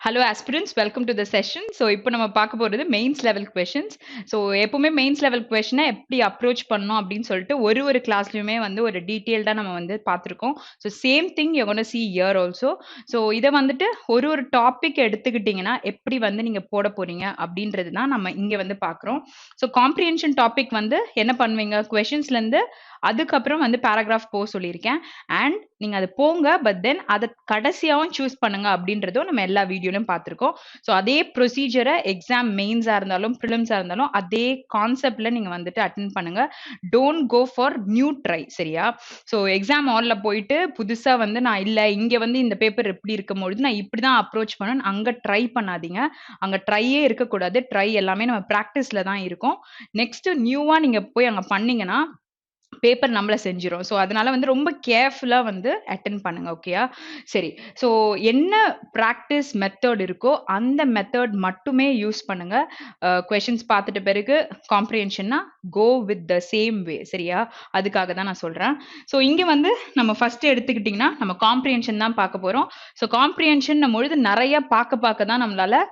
Hello aspirants, welcome to the session. So இப்போ நம்ம பார்க்க போறது மெயின்ஸ் லெவல் questions. So எப்பவுமே மெயின்ஸ் லெவல் கொஸ்டினை எப்படி அப்ரோச் பண்ணணும் அப்படின்னு சொல்லிட்டு ஒரு கிளாஸ்லயுமே வந்து ஒரு டீட்டெயில்டா நம்ம வந்து பார்த்துருக்கோம். So same thing you gonna see here also. So இதை வந்துட்டு ஒரு டாபிக் எடுத்துக்கிட்டீங்கன்னா எப்படி வந்து நீங்க போட போறீங்க அப்படின்றது தான் நம்ம இங்க வந்து பார்க்குறோம். ஸோ காம்ப்ரிஹென்ஷன் டாபிக் வந்து என்ன பண்ணுவீங்க, கொஸ்டின்ஸ்ல இருந்து அதுக்கப்புறம் வந்து பேராகிராஃப் போக சொல்லியிருக்கேன். அண்ட் நீங்க அது போங்க, பட் தென் அதை கடைசியாவும் சூஸ் பண்ணுங்க அப்படின்றதும் நம்ம எல்லா வீடியோலையும் பார்த்துருக்கோம். ஸோ அதே ப்ரொசீஜரை எக்ஸாம் மெயின்ஸா இருந்தாலும் ப்ரிலிம்ஸா இருந்தாலும் அதே கான்செப்ட்ல நீங்க வந்துட்டு அட்டென்ட் பண்ணுங்க. Don't go for new try, சரியா? ஸோ எக்ஸாம் ஹால்ல போயிட்டு புதுசா வந்து நான் இல்லை இங்க வந்து இந்த பேப்பர் எப்படி இருக்கும்பொழுது நான் இப்படிதான் அப்ரோச் பண்ணணும் அங்க ட்ரை பண்ணாதீங்க. அங்க ட்ரையே இருக்கக்கூடாது. ட்ரை எல்லாமே நம்ம ப்ராக்டிஸ்ல தான் இருக்கும். நெக்ஸ்ட் நியூவா நீங்க போய் அங்க பண்ணீங்கன்னா பேப்பர் நம்மள செஞ்சிரும். ஸோ அதனால வந்து ரொம்ப கேர்ஃபுல்லா வந்து அட்டென்ட் பண்ணுங்க. ஓகேயா? சரி. ஸோ என்ன பிராக்டிஸ் மெத்தட் இருக்கோ அந்த மெத்தட் மட்டுமே யூஸ் பண்ணுங்க. கொஸ்டின்ஸ் பார்த்துட்ட பிறகு காம்ப்ரிஹென்ஷன்னா go with the same way, சரியா? அதுக்காக தான் நான் சொல்றேன். ஸோ இங்க வந்து நம்ம ஃபர்ஸ்ட் எடுத்துக்கிட்டிங்கன்னா நம்ம காம்ப்ரிஹென்ஷன் தான் பார்க்க போறோம். ஸோ காம்ப்ரிஹென்ஷன் பொழுது நிறைய பார்க்க தான் நம்மளால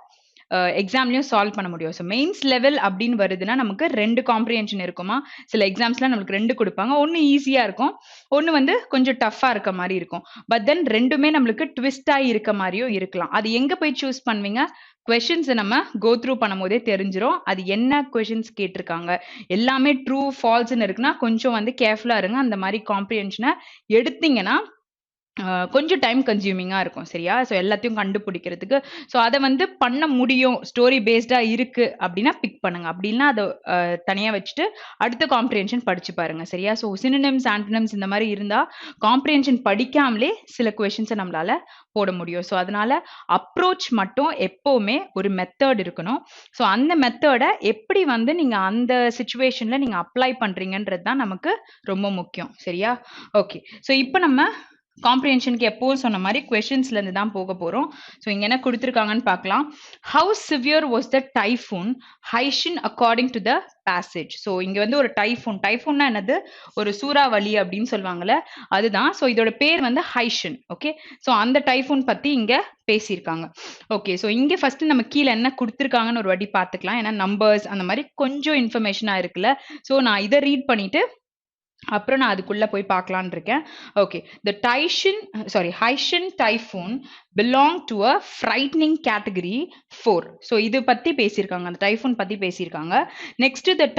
எக்ஸாம்லயும் சால்வ் பண்ண முடியும். ஸோ மெயின்ஸ் லெவல் அப்படின்னு வருதுன்னா நமக்கு 2 காம்ப்ரிஹென்ஷன் இருக்குமா? சில எக்ஸாம்ஸ்லாம் நம்மளுக்கு 2 கொடுப்பாங்க. ஒன்னு ஈஸியா இருக்கும், ஒன்னு வந்து கொஞ்சம் டஃப்பா இருக்க மாதிரி இருக்கும். பட் தென் ரெண்டுமே நம்மளுக்கு ட்விஸ்ட் ஆகி இருக்க மாதிரியும் இருக்கலாம். அது எங்க போய் சூஸ் பண்ணுவீங்க? கொஸ்டின்ஸ் நம்ம கோ த்ரூ பண்ணும் போதே தெரிஞ்சிரும் அது என்ன கொஸ்டின்ஸ் கேட்டிருக்காங்க. எல்லாமே ட்ரூ ஃபால்ஸ்ன்னு இருக்குன்னா கொஞ்சம் வந்து கேர்ஃபுல்லா இருங்க. அந்த மாதிரி காம்ப்ரிஹென்ஷனை எடுத்தீங்கன்னா கொஞ்சம் டைம் கன்சியூமிங்கா இருக்கும், சரியா? ஸோ எல்லாத்தையும் கண்டுபிடிக்கிறதுக்கு. ஸோ அதை வந்து பண்ண முடியும், ஸ்டோரி பேஸ்டா இருக்கு அப்படின்னா பிக் பண்ணுங்க. அப்படின்னா அதை தனியா வச்சுட்டு அடுத்த காம்ப்ரிஹென்ஷன் படிச்சு பாருங்க, சரியா? ஸோ சினோனிம்ஸ் ஆன்டோனிம்ஸ் இந்த மாதிரி இருந்தா காம்ப்ரிஹென்ஷன் படிக்காமலே சில கொஸ்டின்ஸை நம்மளால போட முடியும். ஸோ அதனால அப்ரோச் மட்டும் எப்பவுமே ஒரு மெத்தட் இருக்கணும். ஸோ அந்த மெத்தடை எப்படி வந்து நீங்க அந்த சிச்சுவேஷன்ல நீங்க அப்ளை பண்றீங்கன்றது தான் நமக்கு ரொம்ப முக்கியம், சரியா? ஓகே. ஸோ இப்போ நம்ம காம்ப்ரிஹென்ஷனுக்கு எப்பவும் சொன்ன மாதிரி கொஸ்டின்ஸ்ல இருந்து தான் போக போறோம். ஸோ இங்க என்ன கொடுத்துருக்காங்கன்னு பார்க்கலாம். How severe was the typhoon Haishen according to the passage. So இங்க வந்து ஒரு டைஃபூன்னா என்னது, ஒரு சூறாவளி அப்படின்னு சொல்லுவாங்கல்ல, அதுதான். ஸோ இதோட பேர் வந்து ஹைஷின். ஓகே. ஸோ அந்த டைஃபூன் பத்தி இங்க பேசியிருக்காங்க. ஓகே. ஸோ இங்க ஃபர்ஸ்ட் நம்ம கீழே என்ன கொடுத்துருக்காங்கன்னு ஒரு வாட்டி பார்த்துக்கலாம். ஏன்னா நம்பர்ஸ் அந்த மாதிரி கொஞ்சம் இன்ஃபர்மேஷனா இருக்குல்ல. ஸோ நான் இதை ரீட் பண்ணிட்டு அப்புறம் நான் அதுக்குள்ள போய் பார்க்கலான்னு இருக்கேன். Okay. The Haitian typhoon belong to a frightening category 4. So இது பத்தி பேசியிருக்காங்க, அந்த டைஃபூன் பத்தி பேசியிருக்காங்க. Next the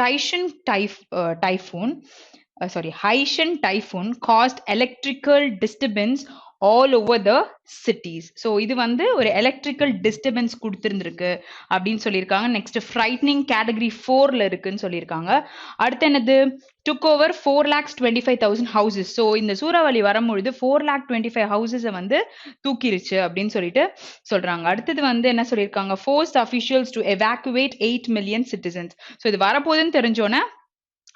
Haitian typhoon caused electrical disturbance all over the cities. So இது வந்து ஒரு எலக்ட்ரிக்கல் டிஸ்டர்பன்ஸ் கொடுத்துருந்துருக்கு அப்படின்னு சொல்லியிருக்காங்க. நெக்ஸ்ட் ஃப்ரைட்னிங் கேட்டகரி 4ல இருக்குன்னு சொல்லியிருக்காங்க. அடுத்து என்னது, took over 4,25,000 houses. ஸோ இந்த சூறாவளி வரும்பொழுது 4,25,000 houses வந்து தூக்கிருச்சு அப்படின்னு சொல்லிட்டு சொல்றாங்க. அடுத்தது வந்து என்ன சொல்லியிருக்காங்க, forced officials to evacuate 8 million citizens. So இது வரப்போகுதுன்னு தெரிஞ்சோன்னே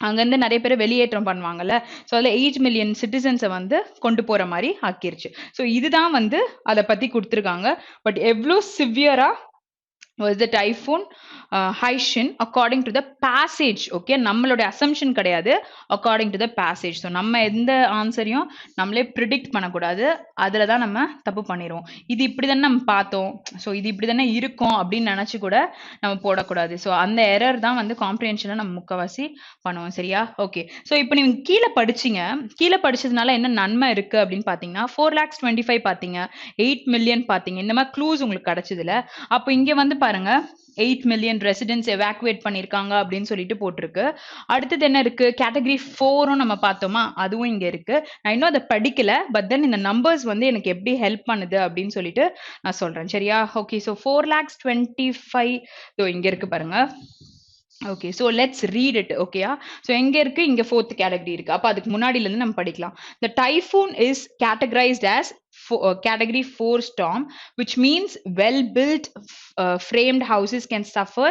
அங்கேருந்து நிறைய பேர் வெளியேற்றம் பண்ணுவாங்கல்ல. ஸோ அதில் 8 மில்லியன் சிட்டிசன்ஸை வந்து கொண்டு போகிற மாதிரி ஆக்கிருச்சு. ஸோ இதுதான் வந்து அதை பற்றி கொடுத்துருக்காங்க. பட் எவ்வளோ சிவியரா was the typhoon Haitian according to the passage. Okay, நம்மளோட அசம்ஷன் கிடையாது, according to the passage. So நம்ம எந்த ஆன்சரையும் நம்மளே ப்ரிடிக்ட் பண்ணக்கூடாது. அதில் தான் நம்ம தப்பு பண்ணிடுவோம். இது இப்படி தானே நம்ம பார்த்தோம், ஸோ இது இப்படி தானே இருக்கும் அப்படின்னு நினச்சி கூட நம்ம போடக்கூடாது. ஸோ அந்த எரர் தான் வந்து காம்ப்ரிஹென்ஷனில் நம்ம முக்கவாசி பண்ணுவோம், சரியா? ஓகே. ஸோ இப்போ நீங்கள் கீழே படிச்சிங்க, கீழே படிச்சதுனால என்ன நன்மை இருக்குது அப்படின்னு பார்த்தீங்கன்னா 4,25,000 பார்த்தீங்க, 8 மில்லியன் பார்த்தீங்க, இந்த மாதிரி க்ளூஸ் உங்களுக்கு கிடைச்சதுல. அப்போ இங்கே வந்து பாருங்க 8 மில்லியன் ரெசிடென்ட்ஸ் எவாக்குவேட் பண்ணியிருக்காங்க அப்படின்னு சொல்லிட்டு போட்டிருக்கு. அடுத்தது என்ன இருக்கு, கேட்டகரி 4ம் நம்ம பார்த்தோமா, அதுவும் இங்க இருக்கு. நான் இன்னும் அதை படிக்கல, பட் தென் இந்த நம்பர்ஸ் வந்து எனக்கு எப்படி ஹெல்ப் பண்ணுது அப்படின்னு சொல்லிட்டு நான் சொல்றேன், சரியா? ஓகே. ஸோ 4,25,000 இங்க இருக்கு பாருங்க. Okay. So let's read it. ஓகேயா? ஸோ எங்க இருக்கு, இங்க 4th கேட்டகரி இருக்கு. அப்போ அதுக்கு முன்னாடில இருந்து நம்ம படிக்கலாம். The typhoon is categorized as category 4 storm, which means well built framed houses can suffer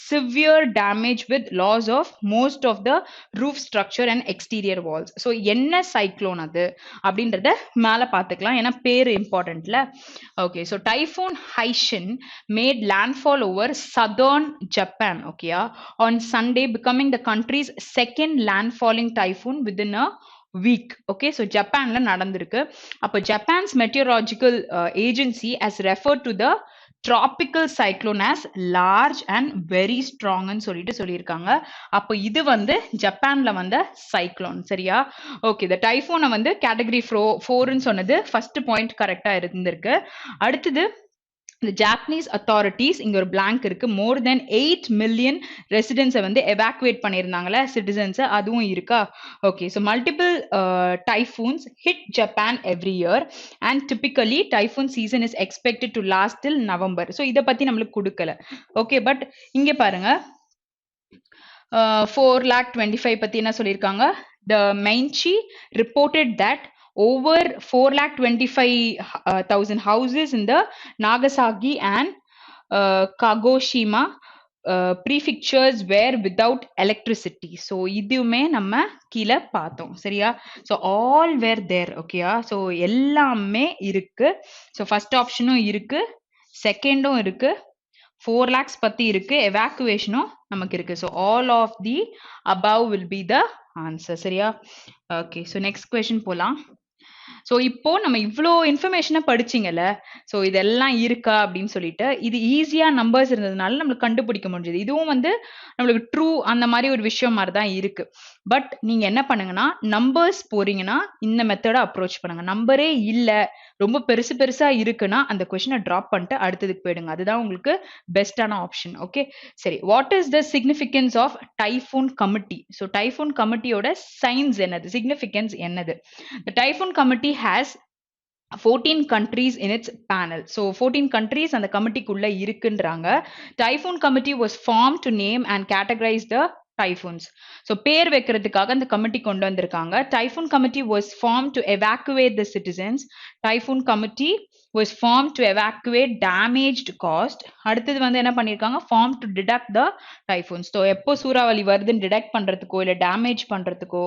severe damage with loss of most of the roof structure and exterior walls. so என்ன cyclone அது அப்படின்றத மேல பார்த்துக்கலாம், ஏன்னா பேரு இம்பார்ட்டன்ட்ல. Okay. So typhoon Haishen made landfall over southern Japan, okay, on Sunday, becoming the country's second landfalling typhoon within a week. Okay, so ஜப்பான்ல நடந்திருக்கு. அப்போ Japan's meteorological agency has referred to the tropical cyclone as large and very strong ன்னு சொல்லியிருக்காங்க. அப்போ இது வந்து ஜப்பான்ல வந்த சைக்ளோன். சரியா? ஓகே, இந்த டைஃபூனை வந்து கேட்டகரி 4ன்னு சொன்னது ஃபர்ஸ்ட் பாயிண்ட் கரெக்டா இருந்திருக்கு. அடுத்தது the Japanese authorities இங்க ஒரு blank இருக்கு, more than 8 million residents வந்து evacuate பண்ணியிருந்தாங்களே citizens, அதுவும் இருக்கா? Okay, so multiple typhoons hit Japan every year and typically typhoon season is expected to last till November. So இத பத்தி நம்மளுக்கு கொடுக்கல. Okay, but இங்க பாருங்க 4,25,000 பத்தி என்ன சொல்லியிருக்காங்க? The MAINS reported that over 4,25,000 houses in the Nagasaki and Kagoshima prefectures were without electricity. So இதுமே நம்ம கீழ பார்த்தோம். சரியா? So all were there. ஓகேயா? So எல்லாமே இருக்கு. So first optionும் இருக்கு, செகண்டும் இருக்கு, 4 lakhs பத்தி இருக்கு, evacuationும் நமக்கு இருக்கு. So all of the above will be the answer. சரியா? Okay, so next question போலாம். ஸோ இப்போ நம்ம இவ்வளோ இன்ஃபர்மேஷனை படிச்சிங்கல்ல, ஸோ இதெல்லாம் இருக்கா அப்படின்னு சொல்லிட்டு, இது ஈஸியாக நம்பர்ஸ் இருந்ததுனால நம்மளுக்கு கண்டுபிடிக்க முடிஞ்சது. இதுவும் வந்து நம்மளுக்கு ட்ரூ அந்த மாதிரி ஒரு விஷயம் மாதிரி தான் இருக்கு. பட் நீங்க என்ன பண்ணுங்கன்னா, நம்பர்ஸ் போறீங்கன்னா இந்த மெத்தடை அப்ரோச் பண்ணுங்க. நம்பரே இல்லை, ரொம்ப பெருசு பெருசா இருக்குன்னா அந்த கொஸ்டினை ட்ராப் பண்ணிட்டு அடுத்ததுக்கு போயிடுங்க. அதுதான் உங்களுக்கு பெஸ்டான ஆப்ஷன். ஓகே, சரி. What is the significance of typhoon committee? So typhoon கமிட்டியோட சயின்ஸ் என்னது, சிக்னிஃபிகன்ஸ் என்னது? The Typhoon Committee has 14 countries in its panel. So 14 countries அந்த கமிட்டிக்குள்ள இருக்குன்றாங்க. Typhoon Committee was formed to name and categorize the typhoons. So பேர் வைக்கிறதுக்காக அந்த committee கொண்டு வந்திருக்காங்க. Typhoon Committee was formed to evacuate the citizens. Typhoon Committee was formed to evacuate damaged coast. அடுத்தது வந்து என்ன பண்ணிருக்காங்க, formed to detect the typhoons. So எப்போ சூறாவளி வருதுன்னு டிடெக்ட் பண்றதுக்கோ இல்ல டேமேஜ் பண்றதுக்கோ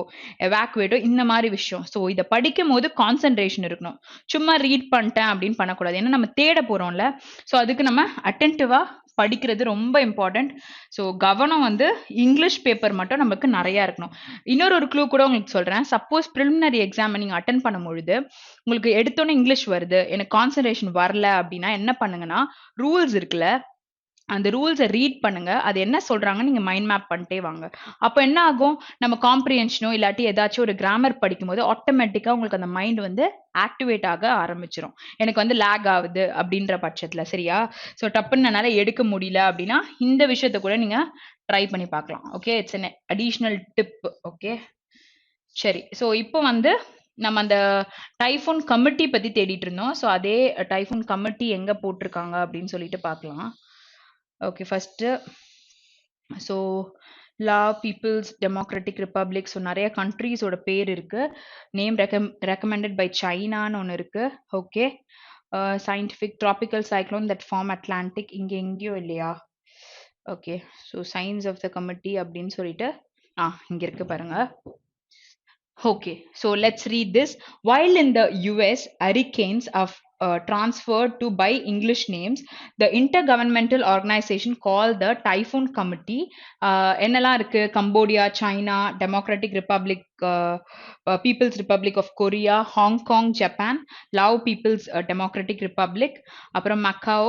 எவாக்குவேட்டோ இந்த மாதிரி விஷயம். ஸோ இதை படிக்கும் போது கான்சென்ட்ரேஷன் இருக்கணும். சும்மா ரீட் பண்ணிட்டேன் அப்படின்னு பண்ணக்கூடாது. ஏன்னா நம்ம தேட போறோம்ல. ஸோ அதுக்கு நம்ம அட்டென்டிவா படிக்கிறது ரொம்ப இம்பார்ட்டன்ட். ஸோ கவனம் வந்து இங்கிலீஷ் பேப்பர் மட்டும் நமக்கு நிறைய இருக்கணும். இன்னொரு க்ளூ கூட உங்களுக்கு சொல்றேன். சப்போஸ் ப்ரிலிமினரி எக்ஸாம் நீங்க அட்டன் பண்ணும் பொழுது உங்களுக்கு எடுத்தோன்னே இங்கிலீஷ் வருது, எனக்கு கான்சன்ட்ரேஷன் வரல அப்படின்னா என்ன பண்ணுங்கன்னா, ரூல்ஸ் இருக்குல்ல, அந்த ரூல்ஸை ரீட் பண்ணுங்க. அது என்ன சொல்றாங்கன்னு நீங்க மைண்ட் மேப் பண்ணிட்டே வாங்க. அப்போ என்ன ஆகும், நம்ம காம்ப்ரிஹென்ஷனோ இல்லாட்டி ஏதாச்சும் ஒரு கிராமர் படிக்கும் போது ஆட்டோமேட்டிக்கா உங்களுக்கு அந்த மைண்ட் வந்து ஆக்டிவேட் ஆக ஆரம்பிச்சிடும். எனக்கு வந்து லேக் ஆகுது அப்படின்ற பட்சத்துல. சரியா? ஸோ டப்புன்னு என்னால் எடுக்க முடியல அப்படின்னா இந்த விஷயத்த கூட நீங்க ட்ரை பண்ணி பார்க்கலாம். Okay, it's an additional tip. Okay, சரி. ஸோ இப்போ வந்து நம்ம அந்த டைஃபூன் கமிட்டி பத்தி தேடிட்டு இருந்தோம். ஸோ அதே டைஃபூன் கமிட்டி எங்க போட்டிருக்காங்க அப்படின்னு சொல்லிட்டு பார்க்கலாம். ஓகே, ஃபர்ஸ்ட் ஸோ லா பீப்புள்ஸ் டெமோக்ராட்டிக் ரிப்பப்ளிக். ஸோ நிறைய கண்ட்ரீஸோட பேர் இருக்கு. நேம் ரெக்கமெண்டட் பை சைனான்னு ஒன்று இருக்கு. Okay, scientific tropical cyclone that form Atlantic, இங்கே எங்கேயோ இல்லையா? Okay, so science of the committee அப்படின்னு சொல்லிட்டு இங்கே இருக்கு பாருங்க. Okay, so let's read this. While in the US, hurricanes are transferred to by English names, the intergovernmental organization called the Typhoon Committee, என்னெல்லாம் இருக்கு, Cambodia, China, Democratic Republic, People's Republic of Korea, Hong Kong, Japan, Lao People's Democratic Republic, அப்புறம் Macau,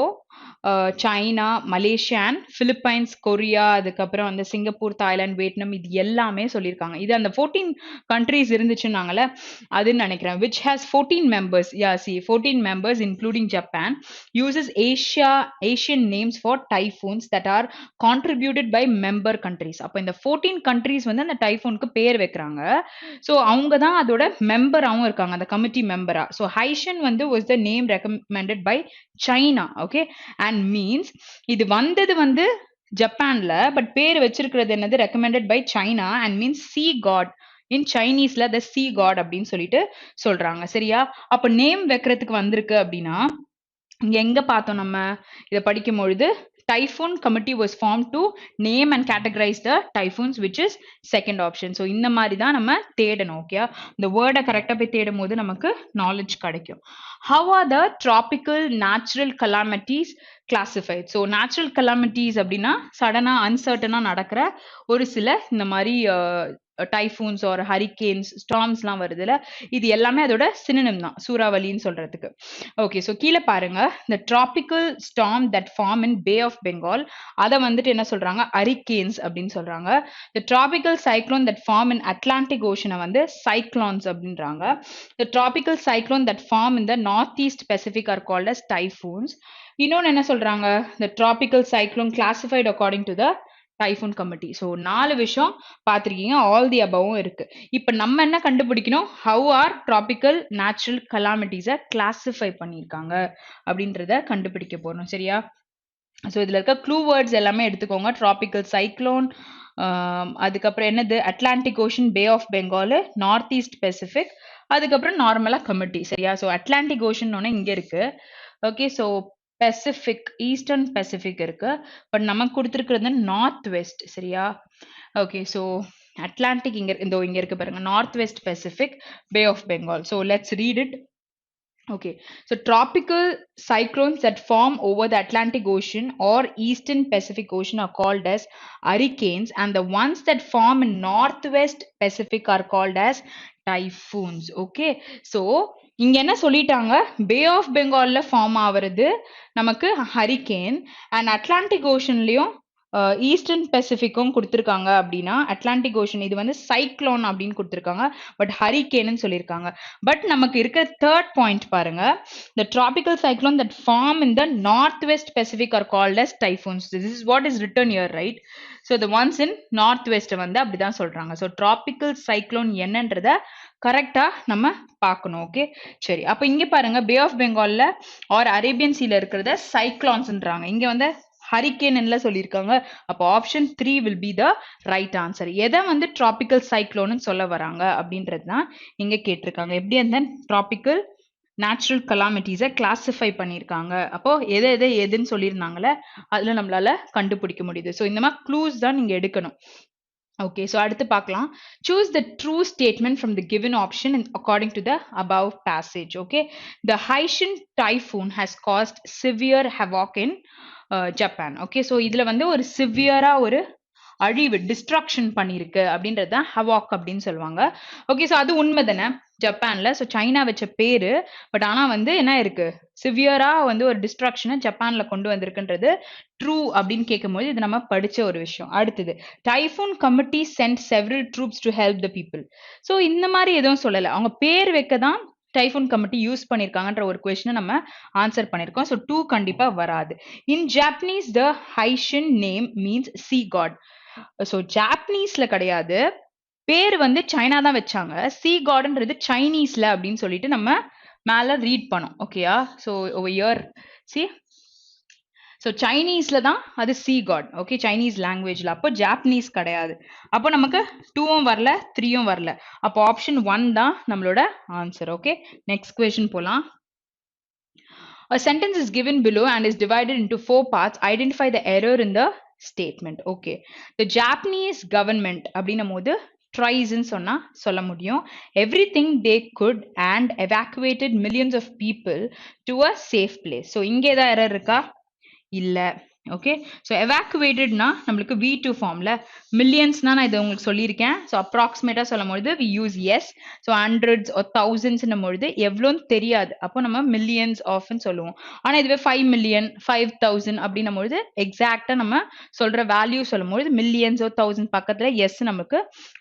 China, Malaysia and Philippines, Korea, அதுக்கப்புறம் வந்து Singapore, Thailand, Vietnam, இது எல்லாமே சொல்லியிருக்காங்க. இது அந்த 14 கண்ட்ரீஸ் இருந்துச்சுன்னாங்கல்ல அதுன்னு நினைக்கிறேன். which has 14 members. yeah, see 14 members including Japan uses Asian names for typhoons that are contributed by member countries. அப்போ இந்த 14 countries வந்து அந்த டைஃபூனுக்கு பேர் வைக்கிறாங்க. ஸோ அவங்க தான் அதோட மெம்பராகவும் இருக்காங்க, அந்த கமிட்டி மெம்பரா. ஸோ ஹைஷன் வந்து was the name recommended by China. okay, and means இது வந்தது வந்து ஜப்பான்ல, பட் பேர் வச்சிருக்கிறது என்னது, recommended by China, and means sea god. In சைனீஸ்ல த சி காட் அப்படின்னு சொல்லிட்டு சொல்றாங்க. சரியா? அப்ப நேம் வைக்கிறதுக்கு வந்திருக்கு அப்படின்னா இங்க எங்க பார்த்தோம் நம்ம இதை படிக்கும் பொழுது, Typhoon Committee was formed to name and categorize the typhoons, which is second option. So இந்த மாதிரி தான் நம்ம தேடணும். ஓகே, இந்த வேர்டை கரெக்டாக போய் தேடும் போது நமக்கு நாலேஜ் கிடைக்கும். How are the tropical natural calamities classified? So natural calamities அப்படின்னா சடனா அன்சர்டனா நடக்கிற ஒரு சில இந்த மாதிரி டைஃபூன்ஸ் ஒரு ஹரிகேன்ஸ் ஸ்டார்ம்ஸ்லாம் வருதுல, இது எல்லாமே அதோட சினோனிம் தான் சூறாவளின்னு சொல்றதுக்கு. ஓகே, ஸோ கீழே பாருங்க, இந்த tropical storm that form in Bay of Bengal, அதை வந்துட்டு என்ன சொல்றாங்க, ஹரிகேன்ஸ் அப்படின்னு சொல்றாங்க. The tropical cyclone that form in Atlantic Ocean வந்து cyclones அப்படின்றாங்க. The tropical cyclone that form in the northeast Pacific are called as typhoons. இன்னொன்னு என்ன சொல்றாங்க, the tropical cyclone classified according to the typhoon committee. So 4 விஷயம் பார்த்துருக்கீங்க, all the அபவும் இருக்கு. இப்போ நம்ம என்ன கண்டுபிடிக்கணும், ஹவு ஆர் ட்ராபிக்கல் நேச்சுரல் கலாமிட்டிஸை கிளாசிஃபை பண்ணியிருக்காங்க அப்படின்றத கண்டுபிடிக்க போறோம். சரியா? ஸோ இதில் இருக்க க்ளூ வேர்ட்ஸ் எல்லாமே எடுத்துக்கோங்க. ட்ராபிக்கல் சைக்ளோன், அதுக்கப்புறம் என்னது, Atlantic ocean, Bay of Bengal, north east Pacific, அதுக்கப்புறம் நார்மலாக கமிட்டி. சரியா? ஸோ அட்லாண்டிக் ஓஷன் ஒன்று இங்கே இருக்கு. Okay, so Pacific, eastern Pacific இருக்கு, பட் நமக்கு கொடுத்துருக்கிறது நார்த் வெஸ்ட். சரியா? ஓகே, ஸோ அட்லாண்டிக் இங்க இருக்கு பாருங்க, north west Pacific, Bay of Bengal. So let's read it. Okay, so tropical cyclones that form over the Atlantic Ocean or Eastern Pacific Ocean are called as hurricanes, and the ones that form in Northwest Pacific are called as typhoons. Okay, so இங்க என்ன சொல்லிட்டாங்க, bay of பெங்கால்ல form ஆகுறது நமக்கு hurricane, and Atlantic ஓஷன்லயும் eastern பெசிபிக்கும் கொடுத்துருக்காங்க. அப்படின்னா Atlantic ocean இது வந்து cyclone அப்படின்னு கொடுத்துருக்காங்க, பட் ஹரிகேன்னு சொல்லியிருக்காங்க. பட் நமக்கு இருக்கிற தேர்ட் பாயிண்ட் பாருங்க, the tropical cyclone that form in the northwest Pacific are called as typhoons. This is what is written here, right? So the ones in northwest வந்து அப்படிதான் சொல்றாங்க. ஸோ tropical cyclone என்னன்றத கரெக்டா நம்ம பார்க்கணும். ஓகே, சரி. அப்ப இங்க பாருங்க, பே ஆஃப் பெங்கால்ல ஆர் அரேபியன் சீல இருக்கிறத சைக்ளான்ஸ்ன்றாங்க, இங்க வந்து ஹரிகேன்ல சொல்லியிருக்காங்க. அப்போ option 3 will be the right answer. எதை வந்து ட்ராபிக்கல் சைக்ளோன்னு சொல்ல வராங்க அப்படின்றது தான் இங்க கேட்டிருக்காங்க. எப்படி அந்த ட்ராபிக்கல் நேச்சுரல் கலாமிட்டிஸை கிளாசிஃபை பண்ணியிருக்காங்க. அப்போ எதுன்னு சொல்லியிருந்தாங்களே, அதுல நம்மளால கண்டுபிடிக்க முடியுது. ஸோ இந்த மாதிரி க்ளூஸ் தான் நீங்க எடுக்கணும். Okay, so அடுத்து பார்க்கலாம். Choose the true statement from the given option according to the above passage. Okay, the Haishin typhoon has caused severe havoc in Japan. Okay, so இதுல வந்து ஒரு சிவியரா ஒரு அழிவு, டிஸ்ட்ரக்ஷன் பண்ணிருக்கு அப்படின்றது தான் ஹவாக் அப்படின்னு சொல்லுவாங்க. ஓகே, ஸோ அது உண்மை தானே ஜப்பான்ல. ஸோ சைனா வச்ச பேரு, பட் ஆனா வந்து என்ன இருக்கு, சிவியரா வந்து ஒரு டிஸ்ட்ரக்ஷனை ஜப்பான்ல கொண்டு வந்திருக்குன்றது ட்ரூ அப்படின்னு கேட்கும்போது இது நம்ம படிச்ச ஒரு விஷயம். அடுத்தது, typhoon committee sent several troops to help the people. So இந்த மாதிரி எதுவும் சொல்லலை, அவங்க பேர் வைக்க தான் டைஃபூன் கமிட்டி யூஸ் பண்ணியிருக்காங்கன்ற ஒரு கொஸ்டினை நம்ம ஆன்சர் பண்ணியிருக்கோம். ஸோ 2 கண்டிப்பா வராது. In Japanese the Haishen name means sea god. So ஜாப்பனீஸ்ல கிடையாது, பேர் வந்து சைனா தான் வச்சாங்க. சி காட்ன்றது சைனீஸ்ல அப்படின்னு சொல்லிட்டு நம்ம மேல ரீட் பண்ணோம். ஓகேயா? ஸோ இயர் சி, ஸோ சைனீஸ்ல தான் அது சி காட். ஓகே, சைனீஸ் லாங்குவேஜ்ல. அப்போ ஜாப்பனீஸ் கிடையாது. அப்போ நமக்கு 2ம் வரல, 3ம் வரல. அப்போ ஆப்ஷன் 1 தான் நம்மளோட ஆன்சர். ஓகே, நெக்ஸ்ட் கொஸ்டின் போலாம். A sentence is given below and is divided into 4 parts. Identify the error in the statement. Okay, the Japanese government அப்படின்னும் போது ட்ரைஸ்ன்னு சொன்னா சொல்ல முடியும். Everything they good and evacuated millions of people to a safe place. So இங்கே ஏதாவது error இருக்கா? இல்லை. Okay, so எவாக்குவேட்டட்னா நம்மளுக்கு V2 ஃபார்ம்ல, மில்லியன்ஸ்னா நான் இதை உங்களுக்கு சொல்லியிருக்கேன். ஸோ அப்ராக்சிமேட்டாக சொல்லும் பொழுது we use S. So hundreds தௌசண்ட்ஸ்னும் பொழுது எவ்வளோன்னு தெரியாது, அப்போ நம்ம மில்லியன்ஸ் ஆஃப்னு சொல்லுவோம். ஆனால் இதுவே 5 மில்லியன் 5000 அப்படின்னும் பொழுது எக்ஸாக்டாக நம்ம சொல்ற வேல்யூ சொல்லும் பொழுது மில்லியன்ஸோ 1000 பக்கத்தில் எஸ் நமக்கு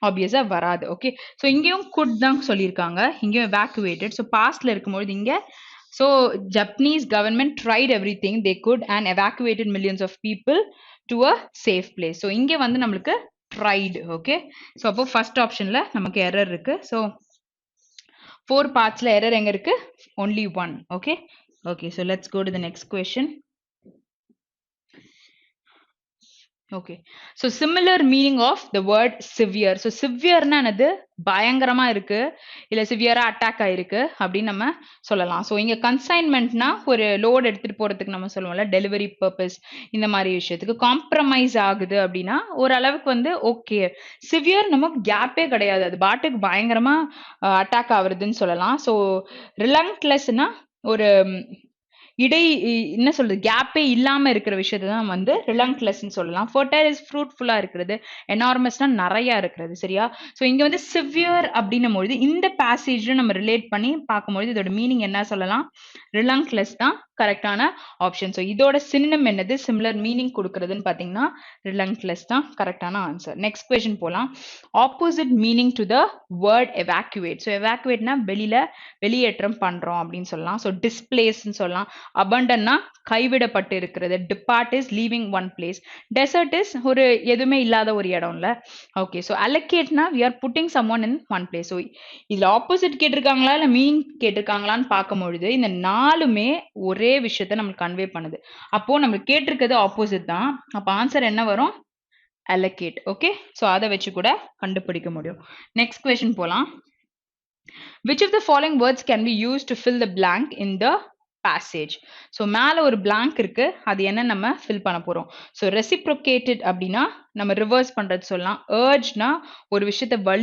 ஆப்வியஸாக வராது. ஓகே, ஸோ இங்கேயும் குட் தான் சொல்லியிருக்காங்க, இங்கேயும் எவாக்குவேட்டட். ஸோ பாஸ்ட்ல இருக்கும்பொழுது இங்கே so Japanese government tried everything they could and evacuated millions of people to a safe place. So இங்கே வந்து நம்மளுக்கு tried. okay, so அப்போ first optionல நமக்கு error இருக்கு. so 4 partsல error எங்க இருக்கு? only 1. okay, okay, so let's go to the next question. okay, so similar meaning of the word severe. so severe னா என்னது? பயங்கரமா இருக்கு, இல்ல சிவியரா அட்டாக் ஆயிருக்கு அப்படின்னு நம்ம சொல்லலாம். ஸோ இங்க கன்சைன்மெண்ட்னா ஒரு லோட் எடுத்துட்டு போறதுக்கு நம்ம சொல்லுவோம்ல, டெலிவரி பர்பஸ் இந்த மாதிரி விஷயத்துக்கு காம்ப்ரமைஸ் ஆகுது அப்படின்னா ஓரளவுக்கு வந்து ஓகே. சிவியர் நமக்கு கேப்பே கிடையாது, அது பாட்டுக்கு பயங்கரமா அட்டாக் ஆகுறதுன்னு சொல்லலாம். ஸோ ரிலங்க்லெஸ்னா ஒரு என்ன சொல்றது கேப்பே இல்லாம இருக்கிற விஷயத்தை தான் வந்து ரிலங்க்லெஸ்ன்னு சொல்லலாம். ஃபர்டைல் இஸ் ஃப்ரூட்ஃபுல்லா இருக்கிறது. எனார்மஸ்னா நிறைய இருக்கிறது. சரியா? ஸோ இங்க வந்து சிவியர் அப்படின்னும் பொழுது இந்த பேசேஜ் நம்ம ரிலேட் பண்ணி பார்க்கும்பொழுது இதோட மீனிங் என்ன சொல்லலாம்? ரிலங்க்லெஸ் தான் கரெக்டான ஆப்ஷன். ஸோ இதோட சினோனிம் என்னது? சிமிலர் மீனிங் கொடுக்கறதுன்னு பார்த்தீங்கன்னா ரிலங்க்லெஸ் தான் கரெக்டான ஆன்சர். நெக்ஸ்ட் கொஸ்டின் போலாம். Opposite meaning to the word evacuate. So எவாக்குவேட்னா வெளியேற்றம் பண்றோம் அப்படின்னு சொல்லலாம். ஸோ டிஸ்பிளேஸ்ன்னு சொல்லலாம். abandonனா கைவிடப்பட்டு இருக்கிறது. depart is leaving one place. desert is ஒரு எதுவுமே இல்லாத ஒரு இடம்ல. ஓகே ஸோ allocate-னா we are putting someone in one place. So இதுல ஆப்போசிட் கேட்டிருக்காங்களா இல்ல மீனிங் கேட்டிருக்காங்களான்னு பார்க்கும்பொழுது இந்த நாலுமே ஒரே விஷயத்த நம்மளுக்கு கன்வே பண்ணுது. அப்போ நம்மளுக்கு கேட்டிருக்கிறது ஆப்போசிட் தான். அப்ப ஆன்சர் என்ன வரும்? allocate. ஓகே ஸோ அதை வச்சு கூட கண்டுபிடிக்க முடியும். நெக்ஸ்ட் கொஸ்டின் போலாம். Which of the following words can be used to fill the blank in the passage? So மேலே ஒரு blank இருக்கு. அது என்ன நம்ம ஃபில் பண்ண போறோம். ஸோ reciprocated அப்படின்னா நம்ம ரிவர்ஸ் பண்றது சொல்லலாம். urgeனா ஒரு விஷயத்த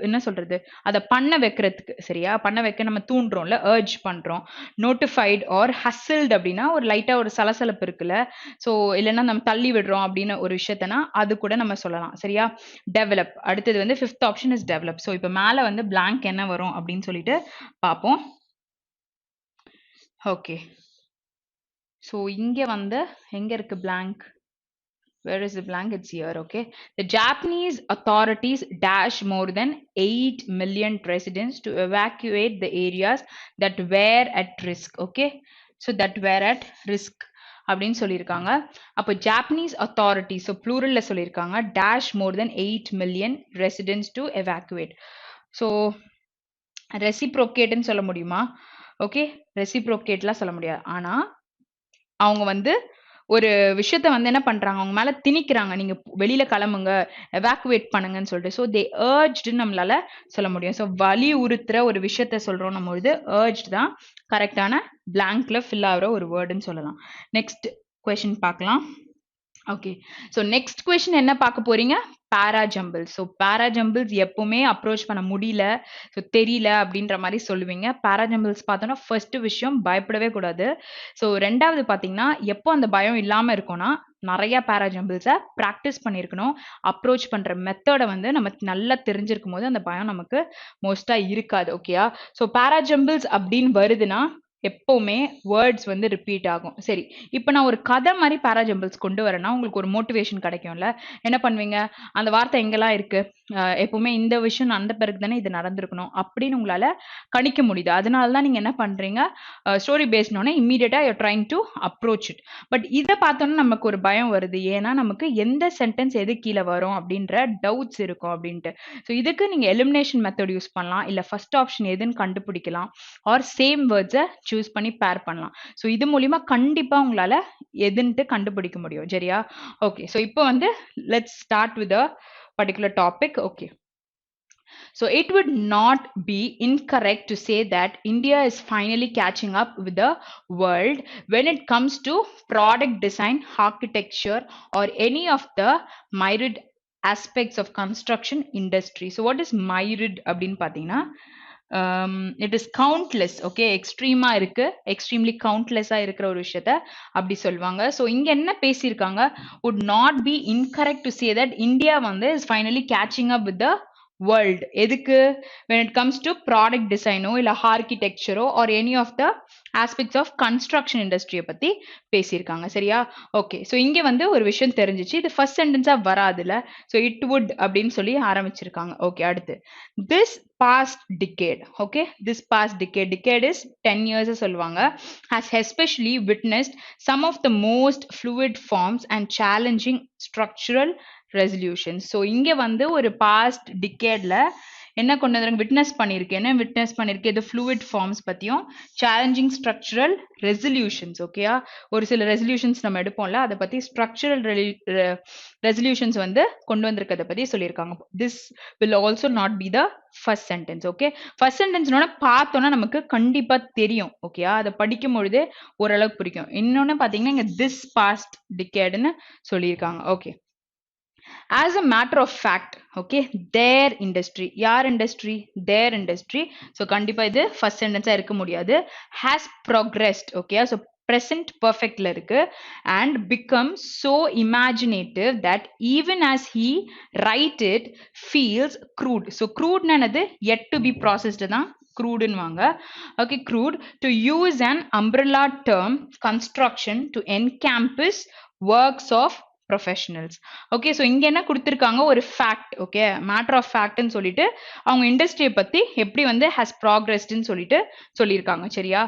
என்ன சொல்றது அதை பண்ண வைக்கிறதுக்கு. சரியா? பண்ண வைக்க நம்ம தூண்டுறோம்ல, urge பண்றோம். notified or hustled அப்படின்னா ஒரு லைட்டா ஒரு சலசலப்பு இருக்குல்ல. ஸோ இல்லைன்னா நம்ம தள்ளி விடுறோம் அப்படின்னு ஒரு விஷயத்தனா அது கூட நம்ம சொல்லலாம். சரியா? டெவலப். அடுத்தது வந்து fifth option is develop. So இப்போ மேலே வந்து blank என்ன வரும் அப்படின்னு சொல்லிட்டு பார்ப்போம். ஓகே ஸோ இங்கே வந்து எங்க இருக்கு blank? Where is the blank? It's here. Okay. The Japanese authorities dash more than 8 million residents to evacuate the areas that were at risk. Okay. So that were at risk. அப்படின்னு சொல்லியிருக்காங்க. அப்போ Japanese authority so ப்ளூரல்ல சொல்லியிருக்காங்க. Dash more then 8 million residents to evacuate. So ரெசிப்ரோகேட்னு சொல்ல முடியுமா? Okay ரெசிப்ரோகேட்லாம் சொல்ல முடியாது. ஆனால் அவங்க வந்து ஒரு விஷயத்த வந்து என்ன பண்றாங்க, அவங்க மேல திணிக்கிறாங்க, நீங்க வெளியில கிளம்புங்க, எவாக்குவேட் பண்ணுங்கன்னு சொல்லிட்டு. ஸோ தே ஏர்ஜ்டுன்னு நம்மளால சொல்ல முடியும். ஸோ வலியுறுத்துற ஒரு விஷயத்த சொல்றோம் நம்ம பொழுது ஏர்ஜ்ட் தான் கரெக்டான பிளாங்க்ல ஃபில் ஆகிற ஒரு வேர்டுன்னு சொல்லலாம். நெக்ஸ்ட் கொஸ்டின் பார்க்கலாம். ஓகே ஸோ நெக்ஸ்ட் கொஸ்டின் என்ன பார்க்க போறீங்க? பேராஜம்பிள்ஸ். ஸோ பேராஜம்பிள்ஸ் எப்பவுமே அப்ரோச் பண்ண முடியல, ஸோ தெரியல அப்படின்ற மாதிரி சொல்லுவீங்க. பேராஜம்பிள்ஸ் பார்த்தோன்னா ஃபர்ஸ்ட் விஷயம் பயப்படவே கூடாது. ஸோ ரெண்டாவது பார்த்தீங்கன்னா எப்போ அந்த பயம் இல்லாமல் இருக்கும்னா நிறைய பேராஜம்பிள்ஸை ப்ராக்டிஸ் பண்ணியிருக்கணும். அப்ரோச் பண்ணுற மெத்தடை வந்து நம்ம நல்லா தெரிஞ்சிருக்கும் போது அந்த பயம் நமக்கு மோஸ்ட்டாக இருக்காது. ஓகேயா? ஸோ பேராஜம்பிள்ஸ் அப்படின்னு வருதுன்னா எப்பவுமே வேர்ட்ஸ் வந்து ரிப்பீட் ஆகும். சரி இப்போ நான் ஒரு கதை மாதிரி பேராஜம்பிள்ஸ் கொண்டு வரேன்னா உங்களுக்கு ஒரு மோட்டிவேஷன் கிடைக்கும்ல. என்ன பண்ணுவீங்க? அந்த வார்த்தை எங்கெல்லாம் இருக்கு, எப்பவுமே இந்த விஷயம் அந்த பிறகு தானே இது நடந்திருக்கணும் அப்படின்னு உங்களால கணிக்க முடியுது. அதனால தான் நீங்க என்ன பண்றீங்க, ஸ்டோரி பேஸ்னோடனே immediately you trying to approach it. But இதை பார்த்தோன்னா நமக்கு ஒரு பயம் வருது. ஏன்னா நமக்கு எந்த சென்டென்ஸ் எது கீழே வரும் அப்படின்ற டவுட்ஸ் இருக்கும் அப்படின்ட்டு. ஸோ இதுக்கு நீங்க எலிமினேஷன் மெத்தட் யூஸ் பண்ணலாம், இல்லை ஃபர்ஸ்ட் ஆப்ஷன் எதுன்னு கண்டுபிடிக்கலாம், ஆர் சேம் வேர்ட்ஸை சூஸ் பண்ணி பேர் பண்ணலாம். ஸோ இது மூலியமா கண்டிப்பா உங்களால எதுன்ட்டு கண்டுபிடிக்க முடியும். சரியா? ஓகே ஸோ இப்போ வந்து let's start with a particular topic. Okay. So it would not be incorrect to say that India is finally catching up with the world when it comes to product design, architecture, or any of the myriad aspects of construction industry. So what is myriad அப்படின்னு பார்த்தீங்கன்னா it is countless. Okay எக்ஸ்ட்ரீமா இருக்கு, extremely கவுண்ட்லெஸ்ஸா இருக்கிற ஒரு விஷயத்த அப்படி சொல்லுவாங்க. So இங்க என்ன பேசியிருக்காங்க, would not be incorrect to say that India வந்து is finally catching up with the world. எதுக்கு? when it comes to product design ஓ இல்ல ஆர்கிடெக்சரோ or any of the aspects of construction industry பத்தி பேசியிருக்காங்க. சரியா? ஓகே ஸோ இங்க வந்து ஒரு விஷயம் தெரிஞ்சிச்சு. இது ஃபர்ஸ்ட் சென்டென்ஸா வராதுல. ஸோ இட் வுட் அப்படின்னு சொல்லி ஆரம்பிச்சிருக்காங்க. ஓகே அடுத்து this past decade. Okay, this past decade is 10 years சொல்லுவாங்க, has especially witnessed some of the most fluid forms and challenging structural resolutions. So இங்க வந்து ஒரு past decadeல என்ன கொண்டு வந்து விட்னஸ் பண்ணிருக்கு, என்ன விட்னஸ் பண்ணிருக்கு, இது ஃப்ளூயிட் ஃபார்ம்ஸ் பத்தியும் சேலஞ்சிங் ஸ்ட்ரக்சரல் ரெசல்யூஷன்ஸ். ஓகேயா? ஒரு சில ரெசல்யூஷன்ஸ் நம்ம எடுப்போம்ல, அதை பத்தி ஸ்ட்ரக்சரல் ரெசல்யூஷன்ஸ் வந்து கொண்டு வந்திருக்கிறத பத்தி சொல்லியிருக்காங்க. This will also not be the first sentence. Okay first சென்டென்ஸ்னோட பார்த்தோன்னா நமக்கு கண்டிப்பா தெரியும். ஓகேயா? அதை படிக்கும் பொழுது ஓரளவுக்கு பிடிக்கும். இன்னொன்னு பாத்தீங்கன்னா இங்க திஸ் பாஸ்ட் டிகேடுன்னு சொல்லியிருக்காங்க. Okay as a matter of fact, okay, their industry, யார் industry, their industry, so கண்டிப்பா இது first sentence இருக்க முடியாது, has progressed, okay, so present perfect ல இருக்கு, and become so imaginative that even as he write it feels crude. So crude nanadu yet to be processed தான் crude ன்வாங்க. Okay, crude, to use an umbrella term, construction to encompass works of professionals. Okay, so இங்க என்ன கொடுத்துருக்காங்க, ஒரு fact, okay, matter of ஃபேக்ட்னு சொல்லிட்டு அவங்க இண்டஸ்ட்ரியை பத்தி எப்படி வந்து ஹஸ் ப்ராக்ரஸ்ட்னு சொல்லிட்டு சொல்லியிருக்காங்க. சரியா?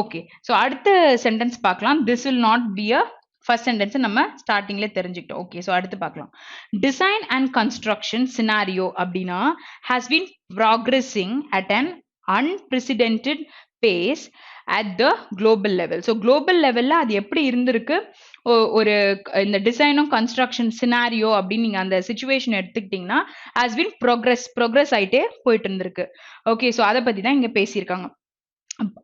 ஓகே, ஸோ அடுத்த சென்டென்ஸ் பார்க்கலாம். This will not be a first sentence நம்ம ஸ்டார்டிங்ல தெரிஞ்சுக்கிட்டோம். ஓகே, ஸோ அடுத்து பார்க்கலாம். டிசைன் அண்ட் கன்ஸ்ட்ரக்ஷன் சினாரியோ அப்படின்னா has been progressing at an unprecedented pace at the global level. So global levelல அது எப்படி இருந்திருக்கு, ஒரு இந்த டிசைனும் கன்ஸ்ட்ரக்ஷன் சினாரியோ அப்படின்னு நீங்க அந்த சிச்சுவேஷன் எடுத்துக்கிட்டீங்கன்னா has been progress ஆயிட்டே போயிட்டு இருந்திருக்கு. ஓகே, ஸோ அதை பத்தி தான் இங்க பேசியிருக்காங்க.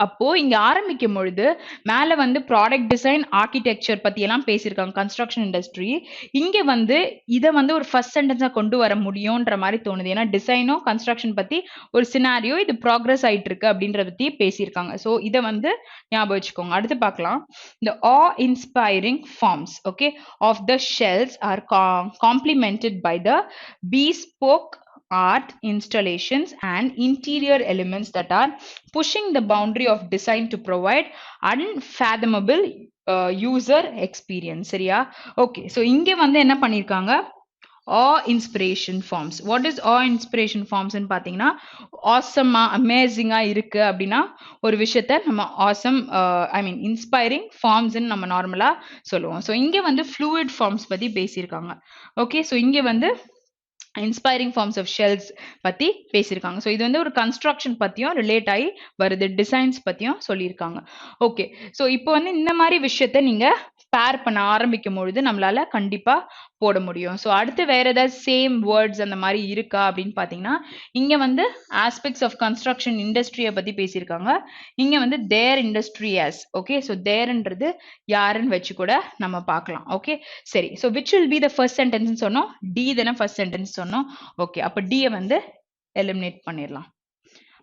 அப்போ இங்க ஆரம்பிக்கும் பொழுது மேல வந்து ப்ராடக்ட் டிசைன் ஆர்கிடெக்சர் பத்தி எல்லாம் பேசியிருக்காங்க கன்ஸ்ட்ரக்ஷன் இண்டஸ்ட்ரி. இங்க வந்து இதை வந்து ஒரு ஃபர்ஸ்ட் சென்டென்ஸா கொண்டு வர முடியும்ன்ற மாதிரி தோணுது. ஏன்னா டிசைனும் கன்ஸ்ட்ரக்ஷன் பத்தி ஒரு சினாரியோ இது ப்ராக்ரஸ் ஆயிட்டு இருக்கு அப்படின்றத பத்தி பேசியிருக்காங்க. ஸோ இதை வந்து ஞாபகம் வச்சுக்கோங்க. அடுத்து பார்க்கலாம். இந்த awe inspiring forms, okay, of the shells are complemented by the bespoke art installations and interior elements that are pushing the boundary of design to provide unfathomable user experience. சரியா? ஓகே, ஸோ இங்க வந்து என்ன பண்ணியிருக்காங்க, awe inspiration forms. What is awe inspiration forms ன்னு பார்த்தீங்கன்னா ஆசமா அமேசிங்கா இருக்கு அப்படின்னா ஒரு விஷயத்த நம்ம ஆசம் ஐ மீன் இன்ஸ்பைரிங் ஃபார்ம்ஸ்ன்னு நம்ம நார்மலா சொல்லுவோம். ஸோ இங்க வந்து ஃப்ளூயிட் ஃபார்ம்ஸ் பத்தி பேசியிருக்காங்க. ஓகே, ஸோ இங்க வந்து இன்ஸ்பைரிங் ஃபார்ம்ஸ் ஆஃப் ஷெல்ஸ் பத்தி பேசியிருக்காங்க. ஸோ இது வந்து ஒரு கன்ஸ்ட்ரக்ஷன் பத்தியும் ரிலேட் ஆகி வருது, டிசைன்ஸ் பத்தியும் சொல்லியிருக்காங்க. ஓகே, ஸோ இப்போ வந்து இந்த மாதிரி விஷயத்த நீங்க பேர் பண்ண ஆரம்பிக்கும் பொழுது நம்மளால கண்டிப்பா போட முடியும். ஸோ அடுத்து வேற ஏதாவது சேம் வேர்ட்ஸ் அந்த மாதிரி இருக்கா அப்படின்னு பாத்தீங்கன்னா இங்க வந்து ஆஸ்பெக்ட்ஸ் ஆஃப் கன்ஸ்ட்ரக்ஷன் இண்டஸ்ட்ரியை பத்தி பேசியிருக்காங்க. இங்க வந்து தேர் இண்டஸ்ட்ரி ஆஸ், ஓகே, ஸோ தேர்ன்றது யாருன்னு வச்சு கூட நம்ம பார்க்கலாம். ஓகே, சரி, so which will be the first sentence சொன்னோம், டி தானே ஃபர்ஸ்ட் சென்டென்ஸ் சொன்னோம். ஓகே, அப்ப டியை வந்து எலிமினேட் பண்ணிடலாம்.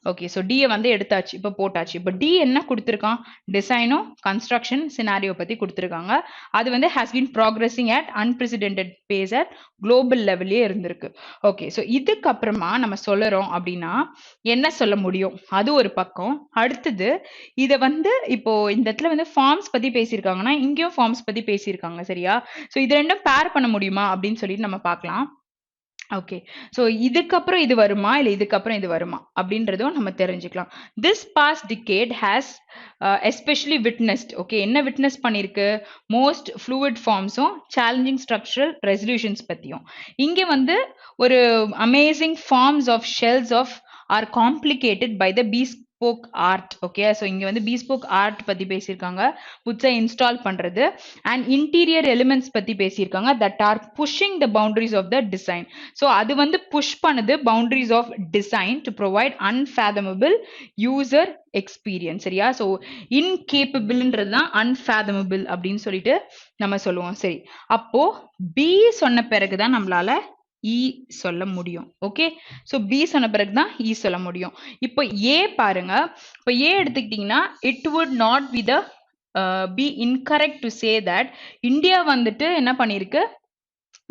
ஓகே, ஸோ டியை வந்து எடுத்தாச்சு, இப்போ போட்டாச்சு. இப்போ டி என்ன கொடுத்துருக்கான், டிசைனும் கன்ஸ்ட்ரக்ஷன் சினாரியோ பத்தி கொடுத்துருக்காங்க. அது வந்து has been progressing at unprecedented pace at global லெவல்லே இருந்திருக்கு. ஓகே, ஸோ இதுக்கப்புறமா நம்ம சொல்லுறோம் அப்படின்னா என்ன சொல்ல முடியும், அது ஒரு பக்கம். அடுத்தது இதை வந்து இப்போ இந்த இடத்துல வந்து ஃபார்ம்ஸ் பத்தி பேசியிருக்காங்கன்னா இங்கேயும் ஃபார்ம்ஸ் பத்தி பேசியிருக்காங்க. சரியா? ஸோ இது ரெண்டும் பேர் பண்ண முடியுமா அப்படின்னு சொல்லிட்டு நம்ம பார்க்கலாம். ஓகே, ஸோ இதுக்கப்புறம் இது வருமா இல்லை இதுக்கப்புறம் இது வருமா அப்படின்றதும் நம்ம தெரிஞ்சுக்கலாம். This past decade has especially witnessed, okay, என்ன விட்னஸ் பண்ணியிருக்கு, மோஸ்ட் ஃப்ளூயிட் ஃபார்ம்ஸும் சேலஞ்சிங் ஸ்ட்ரக்சரல் ரெசல்யூஷன்ஸ் பற்றியும். இங்கே வந்து ஒரு amazing forms of shells of are complicated by the bespoke art. Okay, so இங்க வந்து bespoke art பத்தி பேசியிருக்காங்க, புதுசா இன்ஸ்டால் பண்றது, அண்ட் இன்டீரியர் எலிமெண்ட்ஸ் பத்தி பேசியிருக்காங்க that are pushing the boundaries of the design. So அது வந்து புஷ் பண்ணுது boundaries of design to provide unfathomable user experience. சரியா? ஸோ incapableன்றது தான் unfathomable அப்படின்னு சொல்லிட்டு நம்ம சொல்லுவோம். சரி, அப்போ பி சொன்ன பிறகுதான் நம்மளால இ சொல்ல முடியும். ஓகே, ஸோ பி சொன்ன பிறகுதான் இ சொல்ல முடியும். இப்போ ஏ பாருங்க, இப்போ ஏ எடுத்துக்கிட்டீங்கன்னா it would not be the be incorrect to say that India வந்துட்டு என்ன பண்ணிருக்கு,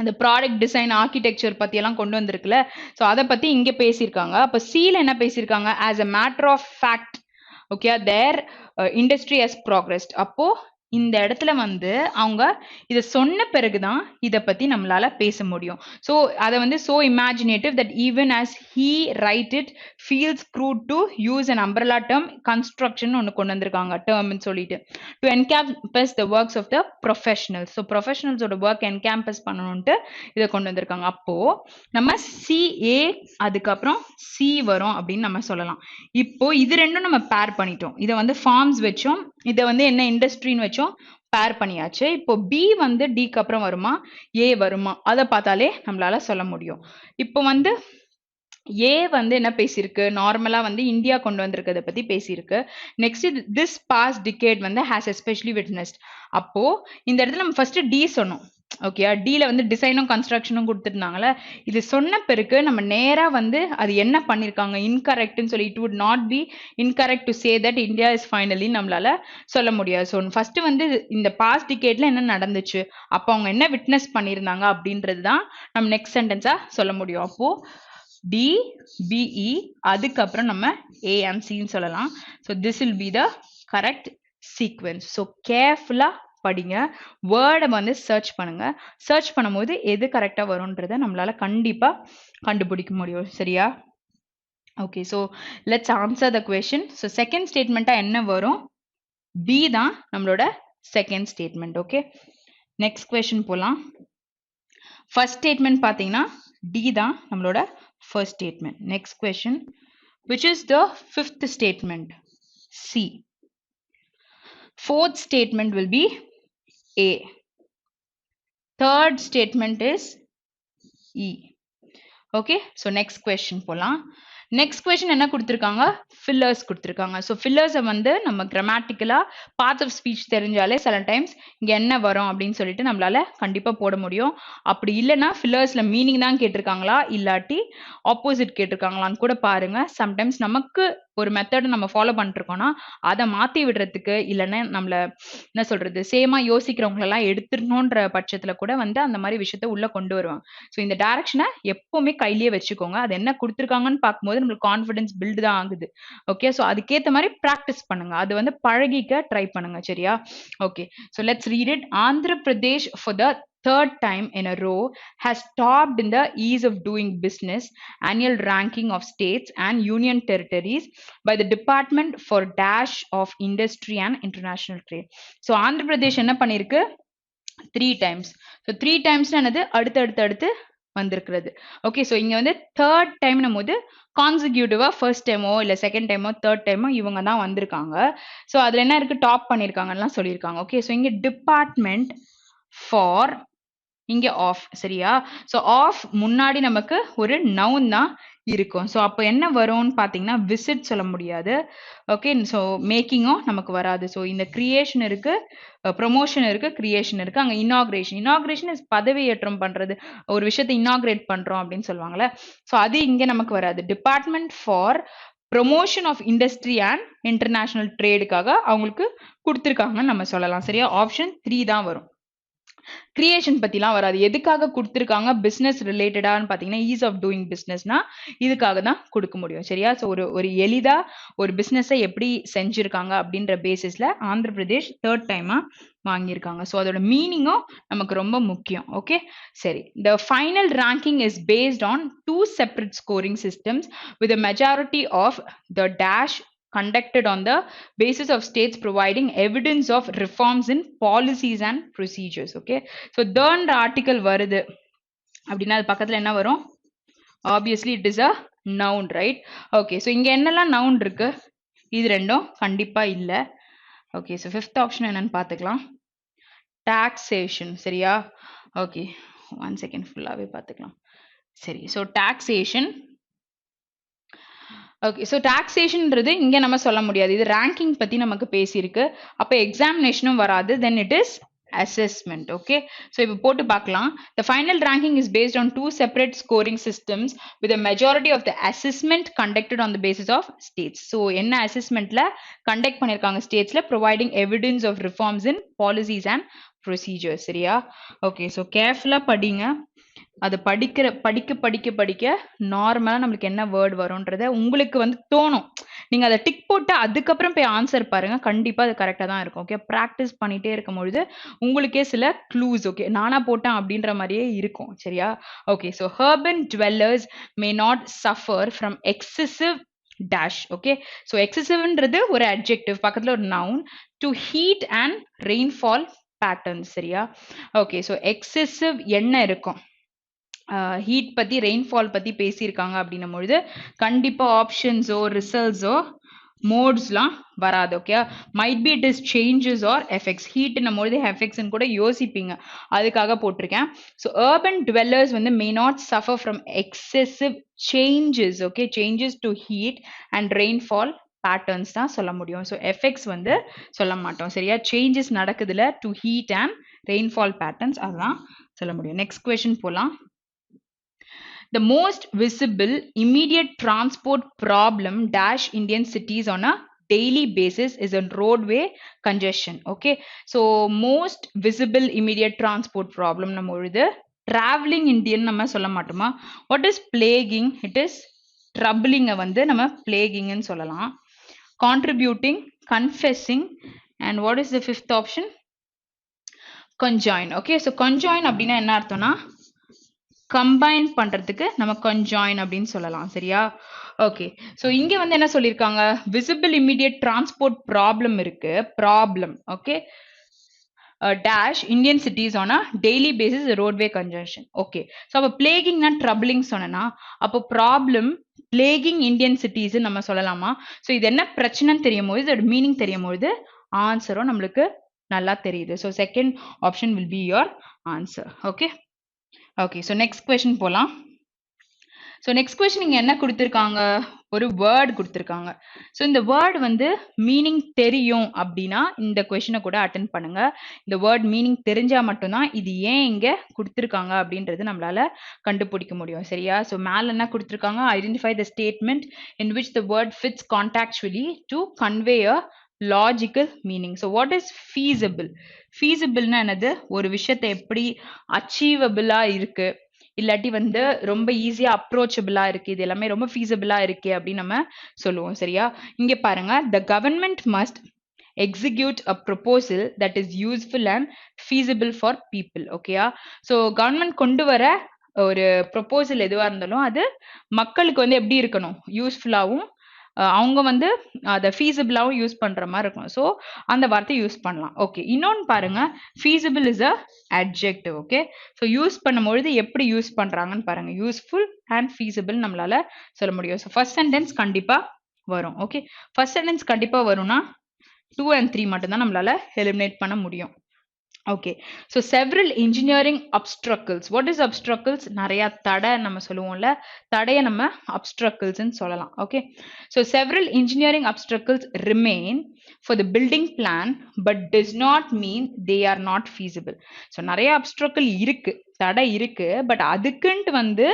அந்த ப்ராடக்ட் டிசைன் ஆர்கிடெக்சர் பத்தி எல்லாம் கொண்டு வந்திருக்குல்ல, ஸோ அதை பத்தி இங்க பேசியிருக்காங்க. அப்போ சில என்ன பேசியிருக்காங்க, as a matter of fact, okay, their industry has progressed. அப்போ இந்த இடத்துல வந்து அவங்க இதை சொன்ன பிறகுதான் இதை பத்தி நம்மளால பேச முடியும். ஸோ அதை வந்து so imaginative that even as he write it feels crude to use an umbrella term construction ஒன்று கொண்டு வந்திருக்காங்க டேர்ம்னு சொல்லிட்டு, to encompass the works of the professionals. So ப்ரொஃபஷனல்ஸோட ஒர்க் என்கேம்பஸ் பண்ணணும்ட்டு இதை கொண்டு வந்திருக்காங்க. அப்போ நம்ம சிஏ அதுக்கப்புறம் சி வரும் அப்படின்னு நம்ம சொல்லலாம். இப்போ இது ரெண்டும் நம்ம பேர் பண்ணிட்டோம். இதை வந்து ஃபார்ம்ஸ் வச்சோம், இதை வந்து என்ன இண்டஸ்ட்ரின்னு வச்சோம், பேர் பண்ணியாச்சு. இப்போ பி வந்து டிக்கு அப்புறம் வருமா ஏ வருமா அதை பார்த்தாலே நம்மளால சொல்ல முடியும். இப்போ வந்து ஏ வந்து என்ன பேசியிருக்கு, நார்மலா வந்து இந்தியா கொண்டு வந்திருக்கிறத பத்தி பேசியிருக்கு. நெக்ஸ்ட் திஸ் பாஸ்ட் டிகேட் வந்து ஹாஸ் எஸ்பெஷலி விட்னஸ்ட். அப்போ இந்த இடத்துல நம்ம ஃபர்ஸ்ட் டி சொன்னோம், ஓகே, டில வந்து டிசைனும் கன்ஸ்ட்ரக்ஷனும் கொடுத்துருந்தாங்கல்ல, இது சொன்ன பிறகு நம்ம நேரா வந்து அது என்ன பண்ணிருக்காங்க இன்கரெக்ட்னு சொல்லி it would not B incorrect to say that India is finally நம்மளால சொல்ல முடியாது. ஸோ ஃபர்ஸ்ட் வந்து இந்த பாஸ்ட் டிகேட்ல என்ன நடந்துச்சு, அப்போ அவங்க என்ன விட்னஸ் பண்ணியிருந்தாங்க அப்படின்றது தான் நம்ம நெக்ஸ்ட் சென்டென்ஸா சொல்ல முடியும். அப்போ டி பிஇ அதுக்கப்புறம் நம்ம ஏ அண்ட் சின்னு சொல்லலாம். So this will be the correct sequence. So கேர்ஃபுல்லா படிங்க, வேர்டை வந்து சர்ச் பண்ணுங்க. சர்ச் பண்ணும்போது எது கரெக்டாக வரும்ன்றதை நம்மளால கண்டிப்பா கண்டுபிடிக்க முடியும். சரியா? Okay, so let's answer the question. So second ஸ்டேட்மெண்ட்டாக என்ன வரும்? பி தான் நம்மளோட second statement. Okay, next question போகலாம். ஃபர்ஸ்ட் ஸ்டேட்மெண்ட் பார்த்தீங்கன்னா டி தான் நம்மளோட first statement. Next question, which is the fifth statement? C. Fourth statement will be A. Third statement is E. Okay, so next question போலாம். Next question என்ன கொடுத்துருக்காங்க? Fillers கொடுத்துருக்காங்க. So ஃபில்லர்ஸை வந்து நம்ம கிராமட்டிக்கலா பார்ட் ஆஃப் ஸ்பீச் தெரிஞ்சாலே சில டைம்ஸ் இங்கே என்ன வரும் அப்படின்னு சொல்லிட்டு நம்மளால கண்டிப்பாக போட முடியும். அப்படி இல்லைன்னா ஃபில்லர்ஸில் மீனிங் தான் கேட்டிருக்காங்களா இல்லாட்டி ஆப்போசிட் கேட்டிருக்காங்களான்னு கூட பாருங்க. சம்டைம்ஸ் நமக்கு ஒரு மெத்தட் நம்ம ஃபாலோ பண்ணிருக்கோம்னா அதை மாற்றி விடுறதுக்கு இல்லைன்னா நம்மள என்ன சொல்றது சேமா யோசிக்கிறவங்களெல்லாம் எடுத்துடணுன்ற பட்சத்தில் கூட வந்து அந்த மாதிரி விஷயத்த உள்ள கொண்டு வருவாங்க. ஸோ இந்த டைரக்ஷனை எப்பவுமே கையிலேயே வச்சுக்கோங்க. அது என்ன கொடுத்துருக்காங்கன்னு பார்க்கும்போது நம்மளுக்கு கான்ஃபிடன்ஸ் பில்டு தான் ஆகுது. ஓகே, ஸோ அதுக்கேற்ற மாதிரி ப்ராக்டிஸ் பண்ணுங்க, அது வந்து பழகிக்க ட்ரை பண்ணுங்க. சரியா? Okay, so let's read it. Andhra Pradesh for the third time in a row has topped in the ease of doing business annual ranking of states and union territories by the Department for Dash of Industry and International Trade. So Andhra Pradesh என்ன பண்ணிருக்கு? 3 times. So 3 times என்னது? அடுத்து வந்திருக்கிறது. Okay, so இங்க வந்து third time போது கான்சிக்யூட்டிவா first டைமோ இல்லை second டைமோ third டைமோ இவங்க தான் வந்திருக்காங்க. ஸோ அதுல என்ன இருக்கு? டாப் பண்ணியிருக்காங்கலாம் சொல்லியிருக்காங்க. ஓகே, ஸோ இங்க டிபார்ட்மெண்ட் ஃபார் இங்க ஆஃப். சரியா? ஸோ ஆஃப் முன்னாடி நமக்கு ஒரு நவுன் தான் இருக்கும். ஸோ அப்போ என்ன வரும்னு பார்த்தீங்கன்னா விசிட் சொல்ல முடியாது. ஓகே, ஸோ மேக்கிங்கும் நமக்கு வராது. ஸோ இந்த கிரியேஷன் இருக்கு, ப்ரொமோஷன் இருக்கு, கிரியேஷன் இருக்கு. அங்கே இனாகிரேஷன் இஸ் பதவியேற்றம் பண்றது, ஒரு விஷயத்தை இனாகிரேட் பண்றோம் அப்படின்னு சொல்லுவாங்கல்ல. ஸோ அது இங்கே நமக்கு வராது. Department for promotion of industry and international ட்ரேடுக்காக அவங்களுக்கு கொடுத்துருக்காங்கன்னு நம்ம சொல்லலாம். சரியா? ஆப்ஷன் 3 தான் வரும். கிரியேஷன் பத்திலாம் வராது. எதுக்காக கொடுத்துருக்காங்க? பிசினஸ் ரிலேட்டடான்னு பார்த்தீங்கன்னா ஈஸ் ஆஃப் டூயிங் பிஸ்னஸ்னா இதுக்காக தான் கொடுக்க முடியும். சரியா? ஸோ ஒரு எளிதா ஒரு பிஸ்னஸை எப்படி செஞ்சிருக்காங்க அப்படின்ற பேசிஸ்ல ஆந்திர பிரதேஷ் தேர்ட் டைமா வாங்கியிருக்காங்க. ஸோ அதோட மீனிங்கும் நமக்கு ரொம்ப முக்கியம். ஓகே, சரி. The final ranking is based on 2 separate scoring systems with a majority of the dash conducted on the basis of states providing evidence of reforms in policies and procedures. Okay, so the article வருது அப்படின்னா அது பக்கத்துல என்ன வரும்? Obviously it is a noun, right? Okay, so இங்க என்னெல்லாம் noun இருக்கு? இது ரெண்டும் கண்டிப்பா இல்ல. Okay, so fifth option என்னன்னு பார்த்துக்கலாம். Taxation. சரியா? Okay, one second ஃபுல்லாவே பார்த்துக்கலாம். சரி, so taxation. ஓகே, ஸோ டாக்ஸேஷன்ன்றது இங்கே நம்ம சொல்ல முடியாது. இது ரேங்கிங் பற்றி நமக்கு பேசியிருக்கு. அப்போ எக்ஸாமினேஷனும் வராது. Then it is assessment. Okay, so இப்போ போட்டு பார்க்கலாம். The final ranking is based on 2 separate scoring systems with a majority of the assessment conducted on the basis of states. So என்ன assessmentல conduct பண்ணிருக்காங்க ஸ்டேட்ஸ்ல, providing evidence of reforms in policies and procedures. சரியா? Okay, so கேர்ஃபுல்லா படிங்க. அது படிக்க நார்மலா நம்மளுக்கு என்ன வேர்ட் வரும்ன்றத உங்களுக்கு வந்து தோணும். நீங்க அதை டிக் போட்டு அதுக்கப்புறம் போய் ஆன்சர் பாருங்க, கண்டிப்பா அது கரெக்டா தான் இருக்கும். ஓகே, ப்ராக்டிஸ் பண்ணிட்டே இருக்கும் பொழுது உங்களுக்கே சில க்ளூஸ் ஓகே நானா போட்டேன் அப்படின்ற மாதிரியே இருக்கும். சரியா? Okay, so urban dwellers may not suffer from excessive dash. Okay, so எக்ஸசிவ்ன்றது ஒரு adjective, பக்கத்துல ஒரு noun, to heat and rainfall patterns. சரியா? ஓகே, ஸோ எக்ஸசிவ் என்ன இருக்கும்? ஹீட் பத்தி ரெயின்ஃபால் பத்தி பேசியிருக்காங்க அப்படின்னும் பொழுது கண்டிப்பா ஆப்ஷன்ஸோ ரிசல்ட்ஸோ மோட்ஸ்லாம் வராது. Okay, might be it is changes are effects. ஹீட்னும் பொழுது எஃபெக்ட்ஸ்ன்னு கூட யோசிப்பீங்க, அதுக்காக போட்டிருக்கேன். ஸோ urban dwellers வந்து may not suffer from excessive changes. Okay, changes to heat and rainfall patterns தான் சொல்ல முடியும். ஸோ எஃபெக்ட்ஸ் வந்து சொல்ல மாட்டோம். சரியா? சேஞ்சஸ் நடக்குதுல to heat and rainfall patterns, அதுதான் சொல்ல முடியும். நெக்ஸ்ட் கொஸ்டின் போலாம். The most visible immediate transport problem dash Indian cities on a daily basis is a roadway congestion. Okay, so most visible immediate transport problem நம்ம இது traveling Indian நம்ம சொல்ல மாட்டோமா? What is plaguing? It is troubling வந்து நம்ம plaguing ன்னு சொல்லலாம். Contributing, confessing, and what is the fifth option? Conjoin. Okay, so conjoin அப்படின்னா என்ன அர்த்தம்னா கம்பைன் பண்றதுக்கு நம்ம conjoin அப்படின்னு சொல்லலாம். சரியா? ஓகே, ஸோ இங்க வந்து என்ன சொல்லியிருக்காங்க, விசிபிள் இமிடியேட் டிரான்ஸ்போர்ட் ப்ராப்ளம் இருக்கு. Problem okay dash Indian cities on a daily basis roadway congestion. Okay, so அப்போ plaguing and troubling சொன்னா அப்போ problem plaguing Indian cities நம்ம சொல்லலாமா? ஸோ இது என்ன பிரச்சனைன்னு தெரியும் போது இதோட மீனிங் தெரியும் போது ஆன்சரும் நம்மளுக்கு நல்லா தெரியுது. So second option will be your answer. Okay, okay, so next question போலாம். ஸோ நெக்ஸ்ட் கொஸ்டின் இங்கே என்ன கொடுத்துருக்காங்க, ஒரு வேர்டு கொடுத்துருக்காங்க. ஸோ இந்த வேர்டு வந்து மீனிங் தெரியும் அப்படின்னா இந்த கொஸ்டினை கூட அட்டென்ட் பண்ணுங்க. இந்த வேர்ட் மீனிங் தெரிஞ்சால் மட்டும்தான் இது ஏன் இங்கே கொடுத்துருக்காங்க அப்படின்றது நம்மளால கண்டுபிடிக்க முடியும். சரியா? ஸோ மேலே என்ன கொடுத்துருக்காங்க, identify the statement in which the word fits contextually to convey a logical meaning. So what is feasible? ஃபீஸபிள்னா என்னது, ஒரு விஷயத்தை எப்படி அச்சீவபிளா இருக்கு, இல்லாட்டி வந்து ரொம்ப ஈஸியா அப்ரோச்சபிளா இருக்கு, இது எல்லாமே ரொம்ப ஃபீஸபிளா இருக்கு அப்படின்னு நம்ம சொல்லுவோம். சரியா? இங்க பாருங்க, the government must execute a proposal that is useful and feasible for people. ஓகேயா? ஸோ கவர்மெண்ட் கொண்டு வர ஒரு ப்ரொபோசல் எதுவா இருந்தாலும் அது மக்களுக்கு வந்து எப்படி இருக்கணும், யூஸ்ஃபுல்லாகவும் அவங்க வந்து அதை ஃபீஸபிளாகவும் யூஸ் பண்ற மாதிரி இருக்கும். ஸோ அந்த வார்த்தை யூஸ் பண்ணலாம். ஓகே, இன்னொன்று பாருங்க, feasible is a adjective. Okay, so use பண்ணும்பொழுது எப்படி யூஸ் பண்றாங்கன்னு பாருங்க, யூஸ்ஃபுல் அண்ட் ஃபீஸபிள் நம்மளால சொல்ல முடியும். ஸோ ஃபர்ஸ்ட் சென்டென்ஸ் கண்டிப்பா வரும். ஓகே, ஃபர்ஸ்ட் சென்டென்ஸ் கண்டிப்பா வரும்னா 2 and 3 மட்டும்தான் நம்மளால எலிமினேட் பண்ண முடியும். Okay, so several engineering obstacles. What is obstacles? நிறைய தடை நம்ம சொல்லுவோம்ல, தடையை நம்ம அப்ஸ்ட்ரக்கிள்ஸ்ன்னு சொல்லலாம். Okay, so several engineering obstacles remain for the building plan but does not mean they are not feasible. So நிறைய அப்ஸ்ட்ரக்கிள் இருக்கு, தடை இருக்கு, பட் அதுக்குன்ட்டு வந்து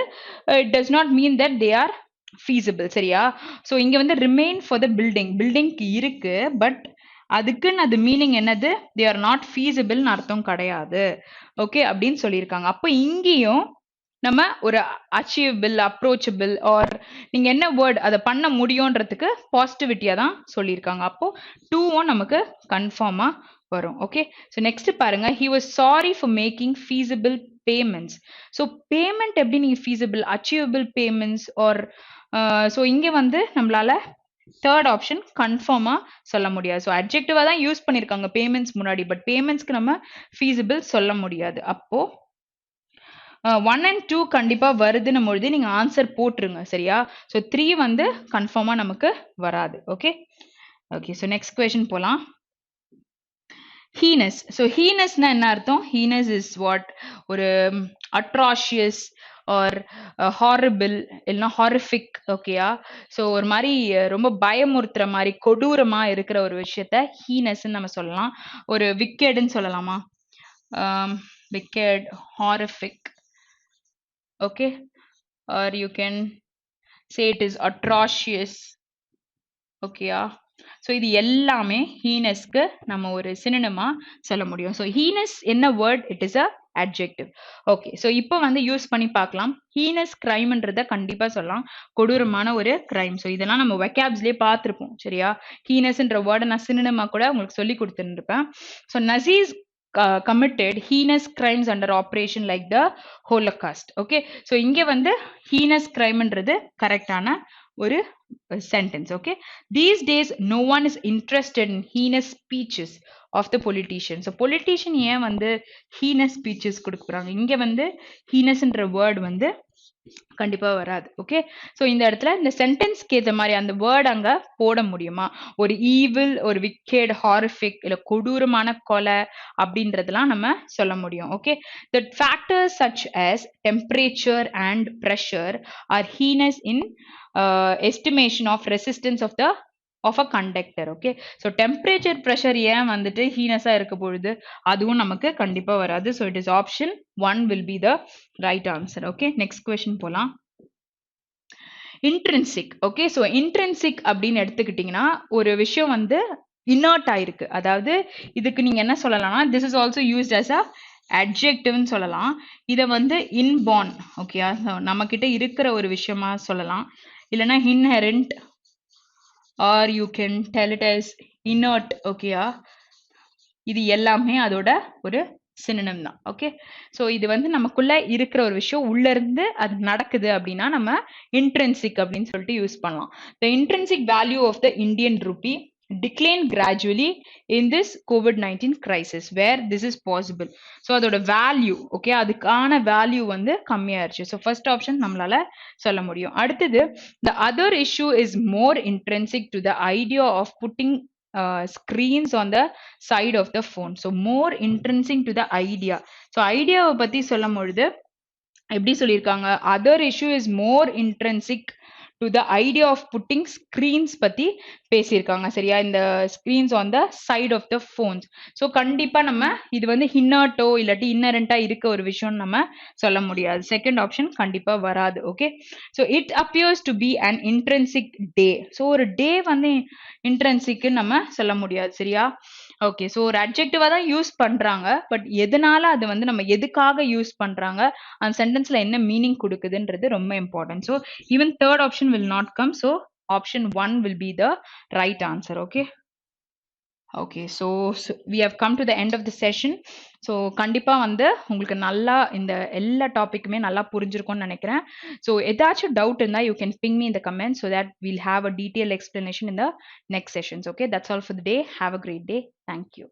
it does not mean that they are feasible. சரியா? ஸோ இங்க வந்து ரிமைன் ஃபார் த பில்டிங்க்கு இருக்கு, பட் அதுக்குன்னு அது மீனிங் என்னது, தே ஆர் நாட் ஃபீஸிபிள்னு அர்த்தம் கிடையாது. ஓகே, அப்படின்னு சொல்லியிருக்காங்க. அப்போ இங்கேயும் நம்ம ஒரு அச்சீவபிள், அப்ரோச்சபிள் ஆர் நீங்க என்ன வேர்ட் அதை பண்ண முடியும்ன்றதுக்கு பாசிட்டிவிட்டியா தான் சொல்லியிருக்காங்க. அப்போ 2வும் நமக்கு கன்ஃபார்மா வரும். ஓகே, ஸோ நெக்ஸ்ட் பாருங்க, he was sorry for making feasible payments. So payment எப்படி நீங்க feasible, achievable payments are so இங்க வந்து நம்மளால தேர்ட் ஆப்ஷன் கன்ஃபார்மா சொல்ல முடியாது. ஸோ அட்ஜெக்டிவா தான் யூஸ் பண்ணிருக்காங்க பேமெண்ட்ஸ் முன்னாடி, பட் பேமெண்ட்ஸ்க்கு நம்ம ஃபீஸிபிள் சொல்ல முடியாது. அப்போ 1 and 2 கண்டிப்பா வருதுன்னு பொழுது நீங்க ஆன்சர் போட்டுருங்க. சரியா? ஸோ 3 வந்து கன்ஃபார்மா நமக்கு வராது. Okay, okay, so next question போலாம். ஹீனஸ். ஸோ ஹீனஸ்னா என்ன அர்த்தம்? ஹீனஸ் இஸ் வாட், ஒரு அட்ராஷியஸ் ஆர் ஹாரிபிள் இல்லைன்னா ஹாரிஃபிக். ஓகேயா? ஸோ ஒரு மாதிரி ரொம்ப பயமுறுத்துற மாதிரி கொடூரமா இருக்கிற ஒரு விஷயத்த ஹீனஸ்ன்னு நம்ம சொல்லலாம். ஒரு விக்கெட்ன்னு சொல்லலாமா? Wicket, horrific. Okay, R you can say it is atrocious. ஓகேயா? ஸோ இது எல்லாமே ஹீனஸ்க்கு நம்ம ஒரு சினோனிமா சொல்ல முடியும். ஸோ ஹீனஸ் என்ன word? It is a adjective. Okay, so இப்போ வந்து யூஸ் பண்ணி பார்க்கலாம். ஹீனஸ் கிரைம்ன்றத கண்டிப்பா சொல்லலாம், கொடூரமான ஒரு கிரைம். ஸோ இதெல்லாம் நம்ம வெக்காப்ஸ்லேயே பார்த்துருப்போம். சரியா? ஹீனஸ்ன்ற வேர்டை நான் சினோனிமா கூட உங்களுக்கு சொல்லி கொடுத்துருப்பேன். So Nazis committed heinous crimes under operation like the Holocaust. Okay, so இங்க வந்து heinous crimeன்றது கரெக்டான ஒரு sentence. Okay, these days no one is interested in heinous speeches of the politicians. So politician ஏன் வந்து heinous speeches கொடுக்குறாங்க? இங்க வந்து heinous-ன்ற word வந்து கண்டிப்பா வராது. ஓகே, ஸோ இந்த இடத்துல இந்த சென்டென்ஸ்க்கு ஏற்ற மாதிரி அந்த வேர்ட் அங்க போட முடியுமா? ஒரு ஈவில், ஒரு விக்கெட், ஹாரிஃபிக், இல்ல கொடூரமான கொலை அப்படின்றதெல்லாம் நம்ம சொல்ல முடியும். Okay, the factors such as temperature and pressure are heinous in estimation of resistance of the of a conductor. Okay, so temperature pressure ஏன் வந்துட்டு ஹீனஸா இருக்க பொழுது அதுவும் நமக்கு கண்டிப்பா வராது. So it is option 1 will be the right answer. Okay, next question போலாம். Intrinsic. Okay, so intrinsic அப்படின்னு எடுத்துக்கிட்டிங்கன்னா ஒரு விஷயம் வந்து இன்னர்ட் ஆயிருக்கு. அதாவது இதுக்கு நீங்க என்ன சொல்லலாம்னா this is also used as a அட்ஜெக்டிவ்னு சொல்லலாம். இதை வந்து இன்பார்ன், ஓகேயா, நம்ம கிட்ட இருக்கிற ஒரு விஷயமா சொல்லலாம். இல்லைன்னா inherent, or you can tell it as inert. ஓகேயா, இது எல்லாமே அதோட ஒரு சினோனிம் தான். ஓகே, ஸோ இது வந்து நமக்குள்ள இருக்கிற ஒரு விஷயம் உள்ள இருந்து அது நடக்குது அப்படின்னா நம்ம இன்ட்ரின்சிக் அப்படின்னு சொல்லிட்டு யூஸ் பண்ணலாம். The intrinsic value of the Indian rupee declined gradually in this COVID-19 crisis where this is possible. So அதோட வேல்யூ, ஓகே, அதுக்கான வேல்யூ வந்து கம்மியாயிருச்சு. ஸோ ஃபர்ஸ்ட் ஆப்ஷன் நம்மளால சொல்ல முடியும். அடுத்தது the other issue is more intrinsic to the idea of putting screens on the side of the phone. So more intrinsic to the idea. So idea பத்தி சொல்லும் பொழுது எப்படி சொல்லியிருக்காங்க, other issue is more intrinsic to the idea of putting screens பத்தி பேசியிருக்காங்க. சரியா, இந்த screens on the side of the phones. So கண்டிப்பா நம்ம இது வந்து இன்னர்ட்டோ இல்லாட்டி இன்னரண்டா இருக்க ஒரு விஷயம் நம்ம சொல்ல முடியாது. செகண்ட் ஆப்ஷன் கண்டிப்பா வராது. Okay, so it appears to be an intrinsic day. So ஒரு டே வந்து இன்ட்ரென்சிக்கு நம்ம சொல்ல முடியாது. சரியா, ஓகே, ஸோ ஒரு அட்ஜெக்டிவா தான் யூஸ் பண்றாங்க. பட் எதனால அது வந்து நம்ம எதுக்காக யூஸ் பண்றாங்க, அந்த சென்டென்ஸ்ல என்ன மீனிங் கொடுக்குதுன்றது ரொம்ப important. So even third option will not come. So option 1 will be the right answer. Okay. Okay, so we have come to the end of the session. So கண்டிப்பா வந்து உங்களுக்கு நல்லா இந்த எல்லா டாபிக்குமே நல்லா புரிஞ்சிருக்கும்னு நினைக்கிறேன். So ஏதாச்சும் டவுட் இருந்தா you can ping me in the comments so that we'll have a detailed explanation in the next sessions. Okay, that's all for the day. Have a great day. Thank you.